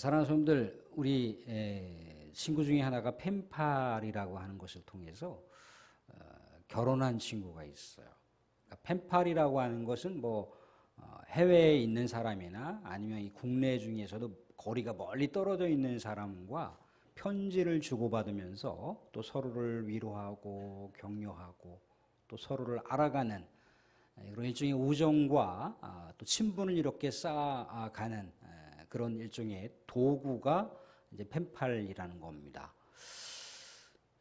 사랑하는 성도들, 우리 친구 중에 하나가 펜팔이라고 하는 것을 통해서 결혼한 친구가 있어요. 그러니까 펜팔이라고 하는 것은 해외에 있는 사람이나 아니면 이 국내 중에서도 거리가 멀리 떨어져 있는 사람과 편지를 주고받으면서 또 서로를 위로하고 격려하고 또 서로를 알아가는 그런 일종의 우정과 또 친분을 이렇게 쌓아가는 그런 일종의 도구가 이제 펜팔이라는 겁니다.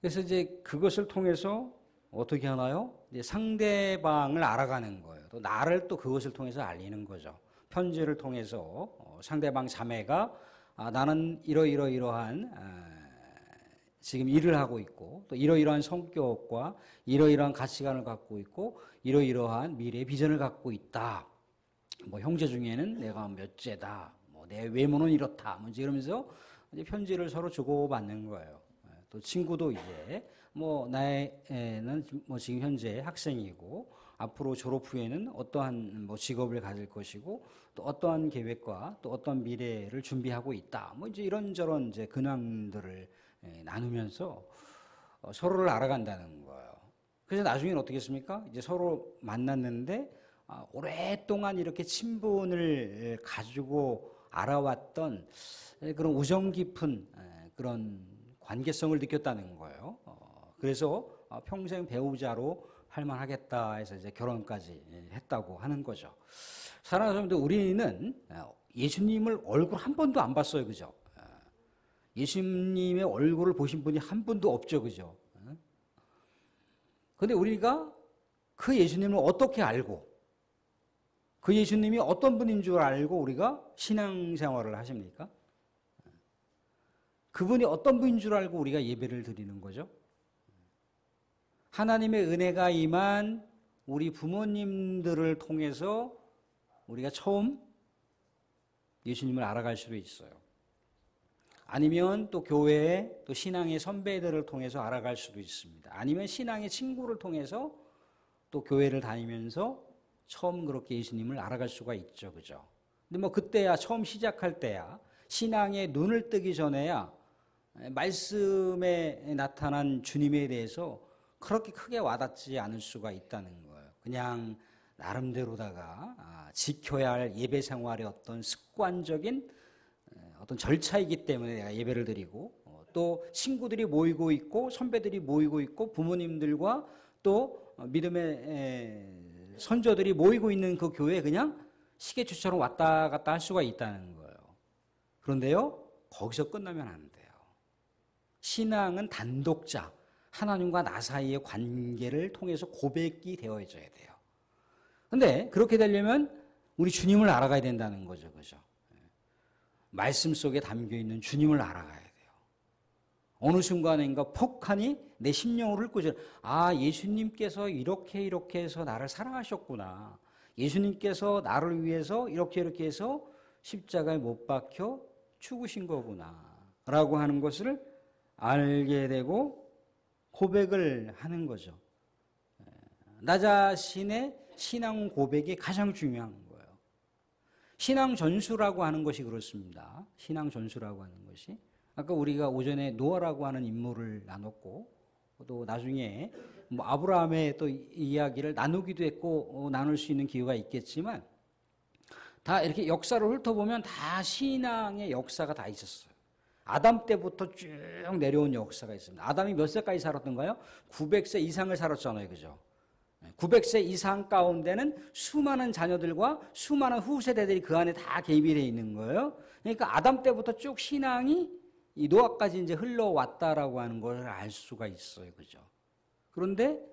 그래서 이제 그것을 통해서 어떻게 하나요? 이제 상대방을 알아가는 거예요. 또 나를 또 그것을 통해서 알리는 거죠. 편지를 통해서 상대방 자매가 나는 이러이러한 지금 일을 하고 있고 또 이러이러한 성격과 이러이러한 가치관을 갖고 있고 이러이러한 미래의 비전을 갖고 있다. 형제 중에는 내가 몇째다. 내 외모는 이렇다. 이러면서 이제 편지를 서로 주고받는 거예요. 또 친구도 이제 나는 지금 현재 학생이고 앞으로 졸업 후에는 어떠한 직업을 가질 것이고 또 어떠한 계획과 또 어떠한 미래를 준비하고 있다. 이제 이런저런 이제 근황들을 나누면서 서로를 알아간다는 거예요. 그래서 나중에는 어떻게 했습니까? 이제 서로 만났는데 오랫동안 이렇게 친분을 가지고 알아왔던 그런 우정 깊은 그런 관계성을 느꼈다는 거예요. 그래서 평생 배우자로 할만하겠다 해서 이제 결혼까지 했다고 하는 거죠. 사랑하는 사람들, 우리는 예수님을 얼굴 한 번도 안 봤어요. 그죠? 예수님의 얼굴을 보신 분이 한 분도 없죠. 그죠? 그런데 우리가 그 예수님을 어떻게 알고 그 예수님이 어떤 분인 줄 알고 우리가 신앙생활을 하십니까? 그분이 어떤 분인 줄 알고 우리가 예배를 드리는 거죠? 하나님의 은혜가 임한 우리 부모님들을 통해서 우리가 처음 예수님을 알아갈 수도 있어요. 아니면 또 교회의 또 신앙의 선배들을 통해서 알아갈 수도 있습니다. 아니면 신앙의 친구를 통해서 또 교회를 다니면서 처음 그렇게 예수님을 알아갈 수가 있죠. 그죠? 근데 그때야, 처음 시작할 때야, 신앙에 눈을 뜨기 전에야 말씀에 나타난 주님에 대해서 그렇게 크게 와닿지 않을 수가 있다는 거예요. 그냥 나름대로다가 지켜야 할 예배 생활의 어떤 습관적인 어떤 절차이기 때문에 내가 예배를 드리고 또 친구들이 모이고 있고 선배들이 모이고 있고 부모님들과 또 믿음의 선조들이 모이고 있는 그 교회에 그냥 시계추처럼 왔다 갔다 할 수가 있다는 거예요. 그런데요, 거기서 끝나면 안 돼요. 신앙은 단독자, 하나님과 나 사이의 관계를 통해서 고백이 되어져야 돼요. 그런데 그렇게 되려면 우리 주님을 알아가야 된다는 거죠. 그죠? 말씀 속에 담겨 있는 주님을 알아가야 돼요. 어느 순간인가 폭하니 내 심령을 훑고죠. 예수님께서 이렇게 해서 나를 사랑하셨구나. 예수님께서 나를 위해서 이렇게 해서 십자가에 못 박혀 죽으신 거구나. 라고 하는 것을 알게 되고 고백을 하는 거죠. 나 자신의 신앙 고백이 가장 중요한 거예요. 신앙 전수라고 하는 것이 그렇습니다. 신앙 전수라고 하는 것이. 아까 우리가 오전에 노아라고 하는 인물을 나눴고 또 나중에 아브라함의 또 이야기를 나누기도 했고 나눌 수 있는 기회가 있겠지만 다 이렇게 역사를 훑어보면 다 신앙의 역사가 다 있었어요. 아담 때부터 쭉 내려온 역사가 있습니다. 아담이 몇 세까지 살았던가요? 900세 이상을 살았잖아요. 그죠? 900세 이상 가운데는 수많은 자녀들과 수많은 후세대들이 그 안에 다 개입이 되어 있는 거예요. 그러니까 아담 때부터 쭉 신앙이 이 노아까지 이제 흘러왔다라고 하는 것을 알 수가 있어요. 그죠? 그런데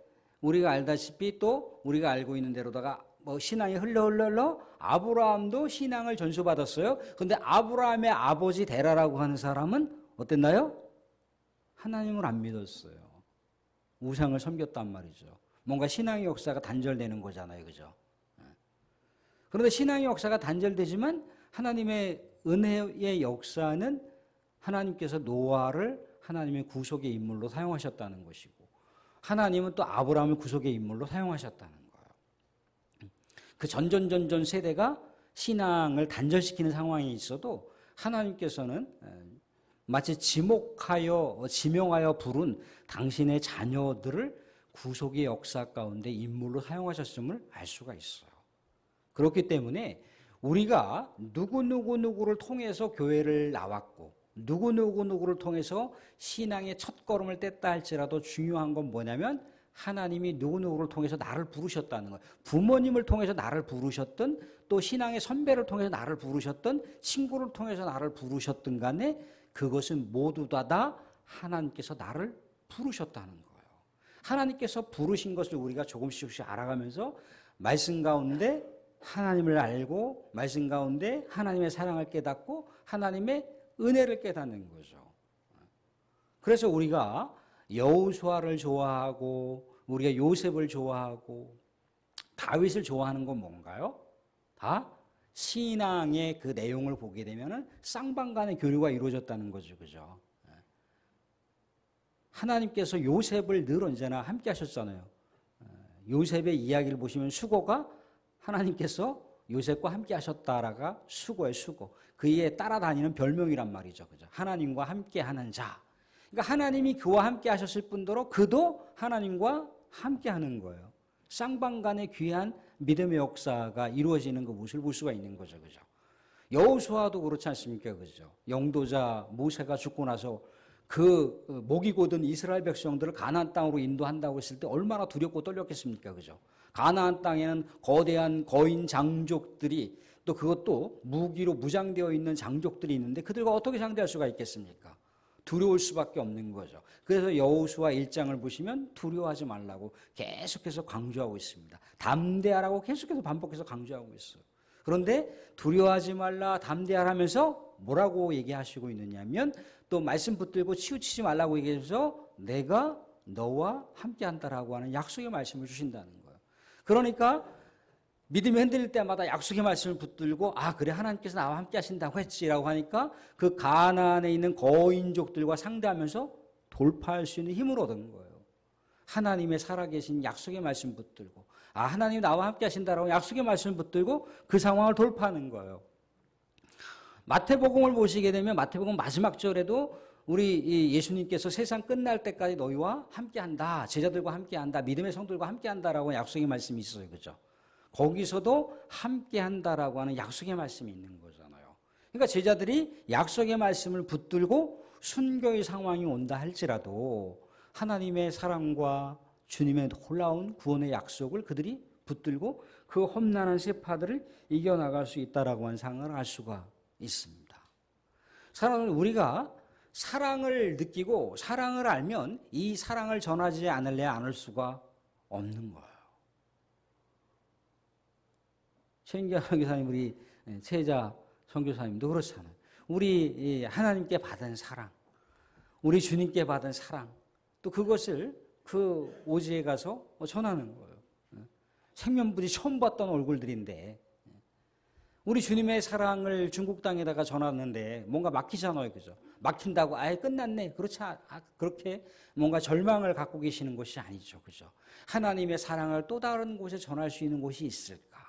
우리가 알다시피 또 우리가 알고 있는 대로다가 신앙이 흘러 아브라함도 신앙을 전수받았어요. 그런데 아브라함의 아버지 데라라고 하는 사람은 어땠나요? 하나님을 안 믿었어요. 우상을 섬겼단 말이죠. 뭔가 신앙의 역사가 단절되는 거잖아요. 그죠? 그런데 신앙의 역사가 단절되지만 하나님의 은혜의 역사는 하나님께서 노아를 하나님의 구속의 인물로 사용하셨다는 것이고 하나님은 또 아브라함을 구속의 인물로 사용하셨다는 거예요. 그 전전 세대가 신앙을 단절시키는 상황이 있어도 하나님께서는 마치 지명하여 부른 당신의 자녀들을 구속의 역사 가운데 인물로 사용하셨음을 알 수가 있어요. 그렇기 때문에 우리가 누구를 통해서 교회를 나왔고 누구를 통해서 신앙의 첫걸음을 뗐다 할지라도 중요한 건 뭐냐면 하나님이 누구를 통해서 나를 부르셨다는 거예요. 부모님을 통해서 나를 부르셨든 또 신앙의 선배를 통해서 나를 부르셨든 친구를 통해서 나를 부르셨든 간에 그것은 모두 다 하나님께서 나를 부르셨다는 거예요. 하나님께서 부르신 것을 우리가 조금씩 알아가면서 말씀 가운데 하나님을 알고 말씀 가운데 하나님의 사랑을 깨닫고 하나님의 은혜를 깨닫는 거죠. 그래서 우리가 여호수아를 좋아하고 우리가 요셉을 좋아하고 다윗을 좋아하는 건 뭔가요? 다 신앙의 그 내용을 보게 되면은 쌍방간의 교류가 이루어졌다는 거죠. 그죠? 하나님께서 요셉을 늘 언제나 함께 하셨잖아요. 요셉의 이야기를 보시면 수고가 하나님께서 요셉과 함께 하셨다라가 수고의 수고. 그에 따라다니는 별명이란 말이죠. 그죠? 하나님과 함께 하는 자. 그러니까 하나님이 그와 함께 하셨을 뿐더러 그도 하나님과 함께 하는 거예요. 쌍방간의 귀한 믿음의 역사가 이루어지는 그 모습을 볼 수가 있는 거죠. 그죠? 여호수아도 그렇지 않습니까? 그죠? 영도자 모세가 죽고 나서 그 목이 곧은 이스라엘 백성들을 가나안 땅으로 인도한다고 했을 때 얼마나 두렵고 떨렸겠습니까? 그죠? 가나안 땅에는 거대한 거인 장족들이 또 그것도 무기로 무장되어 있는 장족들이 있는데 그들과 어떻게 상대할 수가 있겠습니까? 두려울 수밖에 없는 거죠. 그래서 여호수아 1장을 보시면 두려워하지 말라고 계속해서 강조하고 있습니다. 담대하라고 계속해서 반복해서 강조하고 있어요. 그런데 두려워하지 말라 담대하라면서 뭐라고 얘기하시고 있느냐면 또 말씀 붙들고 치우치지 말라고 얘기해서 내가 너와 함께한다라고 하는 약속의 말씀을 주신다는 거예요. 그러니까 믿음이 흔들릴 때마다 약속의 말씀을 붙들고 아 그래 하나님께서 나와 함께 하신다고 했지라고 하니까 그 가나안에 있는 거인족들과 상대하면서 돌파할 수 있는 힘을 얻은 거예요. 하나님의 살아계신 약속의 말씀 붙들고 아 하나님이 나와 함께 하신다라고 약속의 말씀을 붙들고 그 상황을 돌파하는 거예요. 마태복음을 보시게 되면 마태복음 마지막 절에도 우리 예수님께서 세상 끝날 때까지 너희와 함께한다. 제자들과 함께한다. 믿음의 성도들과 함께한다라고 약속의 말씀이 있어요. 그렇죠? 거기서도 함께한다라고 하는 약속의 말씀이 있는 거잖아요. 그러니까 제자들이 약속의 말씀을 붙들고 순교의 상황이 온다 할지라도 하나님의 사랑과 주님의 놀라운 구원의 약속을 그들이 붙들고 그 험난한 세파들을 이겨나갈 수 있다라고 하는 상황을 알 수가 있습니다. 사랑은 우리가 사랑을 느끼고 사랑을 알면 이 사랑을 전하지 않을 수가 없는 거예요. 최인경 선교사님 우리 최자 선교사님도 그렇잖아요. 우리 하나님께 받은 사랑, 우리 주님께 받은 사랑, 또 그것을 그 오지에 가서 전하는 거예요. 생면부지 처음 봤던 얼굴들인데 우리 주님의 사랑을 중국 땅에다가 전하는데 뭔가 막히잖아요. 그죠? 막힌다고 아예 끝났네. 그렇게 뭔가 절망을 갖고 계시는 것이 아니죠. 그죠? 하나님의 사랑을 또 다른 곳에 전할 수 있는 곳이 있을까?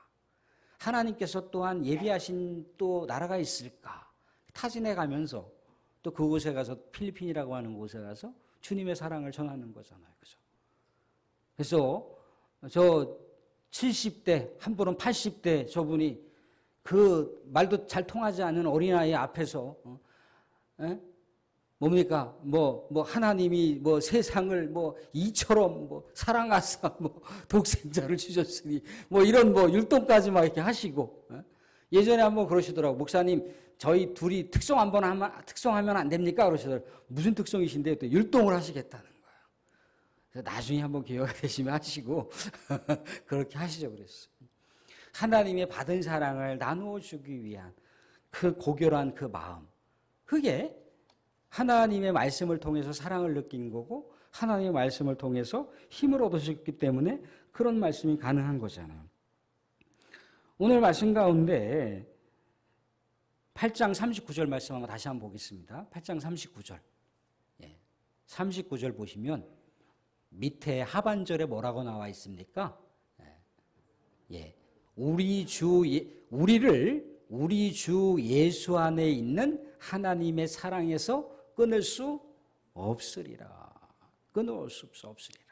하나님께서 또한 예비하신 또 나라가 있을까? 타진해 가면서 또 그곳에 가서 필리핀이라고 하는 곳에 가서 주님의 사랑을 전하는 거잖아요. 그죠? 그래서 저 70대, 한 분은 80대 저분이 그 말도 잘 통하지 않는 어린아이 앞에서 뭡니까? 하나님이 세상을 이처럼 사랑하사 독생자를 주셨으니 이런 율동까지 막 이렇게 하시고 예전에 한번 그러시더라고. 목사님 저희 둘이 특성하면 안 됩니까? 그러시더라고. 무슨 특성이신데 또 율동을 하시겠다는 거예요. 그래서 나중에 한번 기회가 되시면 하시고 그렇게 하시죠 그랬어요. 하나님의 받은 사랑을 나누어 주기 위한 그 고결한 그 마음, 그게 하나님의 말씀을 통해서 사랑을 느낀 거고 하나님의 말씀을 통해서 힘을 얻으셨기 때문에 그런 말씀이 가능한 거잖아요. 오늘 말씀 가운데 8장 39절 말씀 한번 다시 한번 보겠습니다. 8장 39절. 39절 보시면 밑에 하반절에 뭐라고 나와 있습니까? 우리를 우리 주 예수 안에 있는 하나님의 사랑에서 끊을 수 없으리라. 끊을 수 없으리라.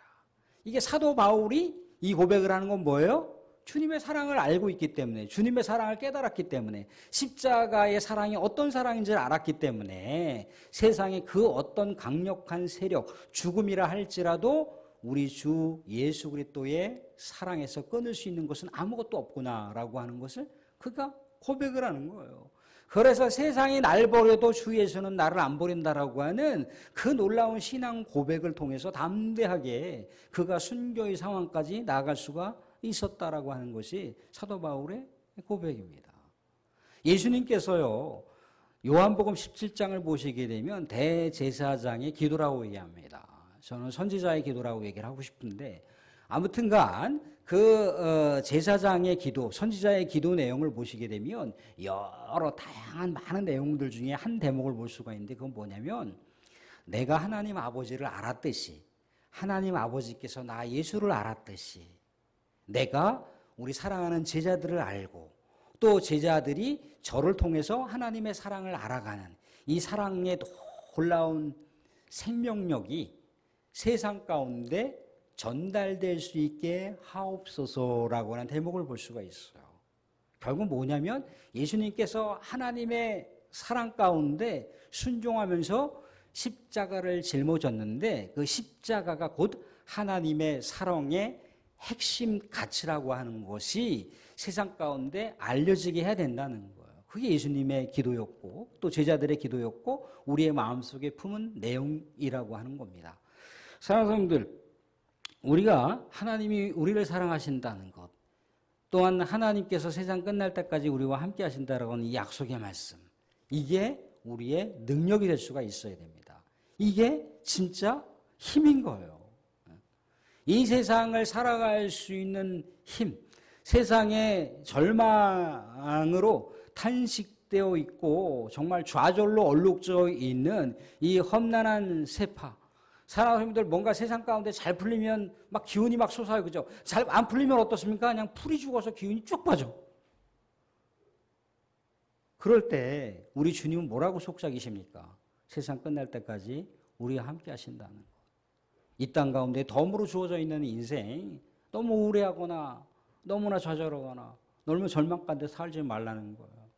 이게 사도 바울이 이 고백을 하는 건 뭐예요? 주님의 사랑을 알고 있기 때문에, 주님의 사랑을 깨달았기 때문에, 십자가의 사랑이 어떤 사랑인지를 알았기 때문에 세상의 그 어떤 강력한 세력, 죽음이라 할지라도 우리 주 예수 그리스도의 사랑에서 끊을 수 있는 것은 아무것도 없구나라고 하는 것을 그가 고백을 하는 거예요. 그래서 세상이 날 버려도 주 예수는 나를 안 버린다라고 하는 그 놀라운 신앙 고백을 통해서 담대하게 그가 순교의 상황까지 나아갈 수가 있었다라고 하는 것이 사도 바울의 고백입니다. 예수님께서요, 요한복음 17장을 보시게 되면 대제사장의 기도라고 얘기합니다. 저는 선지자의 기도라고 얘기를 하고 싶은데, 아무튼간 그 제사장의 기도, 선지자의 기도 내용을 보시게 되면 여러 다양한 많은 내용들 중에 한 대목을 볼 수가 있는데, 그건 뭐냐면 내가 하나님 아버지를 알았듯이, 하나님 아버지께서 나 예수를 알았듯이, 내가 우리 사랑하는 제자들을 알고 또 제자들이 저를 통해서 하나님의 사랑을 알아가는 이 사랑의 놀라운 생명력이 세상 가운데 전달될 수 있게 하옵소서라고 하는 대목을 볼 수가 있어요. 결국 뭐냐면 예수님께서 하나님의 사랑 가운데 순종하면서 십자가를 짊어졌는데, 그 십자가가 곧 하나님의 사랑의 핵심 가치라고 하는 것이 세상 가운데 알려지게 해야 된다는 거예요. 그게 예수님의 기도였고 또 제자들의 기도였고 우리의 마음속에 품은 내용이라고 하는 겁니다. 사랑하는 성도들, 우리가 하나님이 우리를 사랑하신다는 것, 또한 하나님께서 세상 끝날 때까지 우리와 함께 하신다라고 하는 이 약속의 말씀, 이게 우리의 능력이 될 수가 있어야 됩니다. 이게 진짜 힘인 거예요. 이 세상을 살아갈 수 있는 힘, 세상의 절망으로 탄식되어 있고 정말 좌절로 얼룩져 있는 이 험난한 세파, 사랑하는 분들, 뭔가 세상 가운데 잘 풀리면 막 기운이 막 솟아요. 그죠? 잘 안 풀리면 어떻습니까? 그냥 풀이 죽어서 기운이 쭉 빠져. 그럴 때 우리 주님은 뭐라고 속삭이십니까? 세상 끝날 때까지 우리와 함께 하신다는 것. 이 땅 가운데 덤으로 주어져 있는 인생, 너무 우울해하거나 너무나 좌절하거나 너무 절망 가운데 살지 말라는 거예요.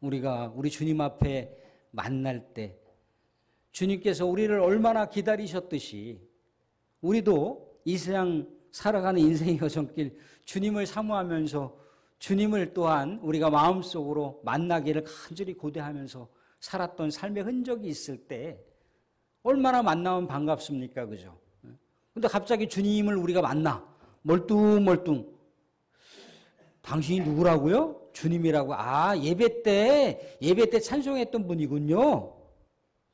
우리가 우리 주님 앞에 만날 때 주님께서 우리를 얼마나 기다리셨듯이 우리도 이 세상 살아가는 인생의 여정길 주님을 사모하면서 주님을 또한 우리가 마음속으로 만나기를 간절히 고대하면서 살았던 삶의 흔적이 있을 때 얼마나 만나면 반갑습니까? 그죠? 근데 갑자기 주님을 우리가 만나. 멀뚱멀뚱. 당신이 누구라고요? 주님이라고. 아, 예배 때 찬송했던 분이군요.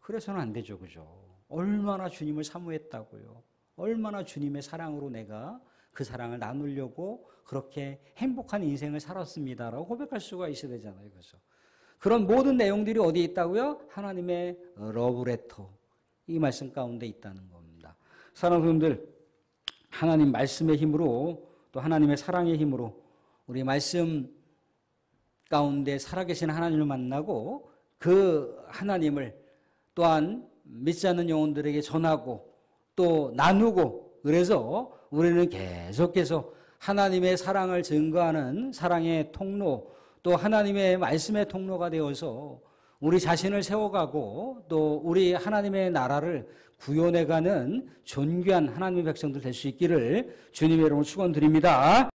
그래서는 안 되죠. 그죠? 얼마나 주님을 사모했다고요. 얼마나 주님의 사랑으로 내가 그 사랑을 나누려고 그렇게 행복한 인생을 살았습니다라고 고백할 수가 있어야 되잖아요. 그래서 그런 모든 내용들이 어디에 있다고요? 하나님의 러브레터, 이 말씀 가운데 있다는 겁니다. 사랑하는 분들, 하나님 말씀의 힘으로 또 하나님의 사랑의 힘으로 우리 말씀 가운데 살아계신 하나님을 만나고 그 하나님을 또한 믿지 않는 영혼들에게 전하고 또 나누고, 그래서 우리는 계속해서 하나님의 사랑을 증거하는 사랑의 통로, 또 하나님의 말씀의 통로가 되어서 우리 자신을 세워가고 또 우리 하나님의 나라를 구현해가는 존귀한 하나님의 백성들 될 수 있기를 주님의 이름으로 축원드립니다.